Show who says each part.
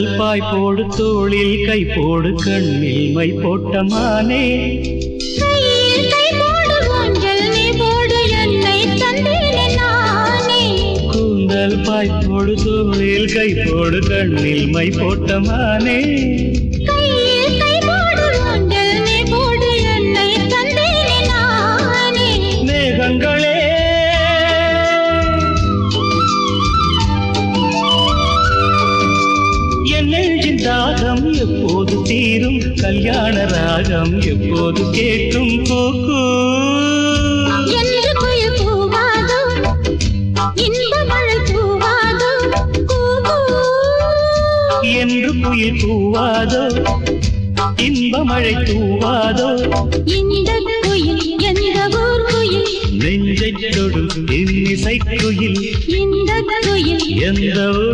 Speaker 1: கூந்தல் பாய் போடு தோளில் கை போடு கண்ணில் மை போட்ட மானே கூந்தல் பாய் போடு தோளில் கை போடு கண்ணில் மை போட்ட மானே மேகங்களே என் நெஞ்சின் தாகம் எப்போது தீரும் கல்யாண ராகம் எப்போது கேட்கும் கூக்கு என்று குயில் கூவாதோ இன்ப மழை தூவாதோ நெஞ்சை தொடும் இன்னிசை குயில் எந்த ஊர்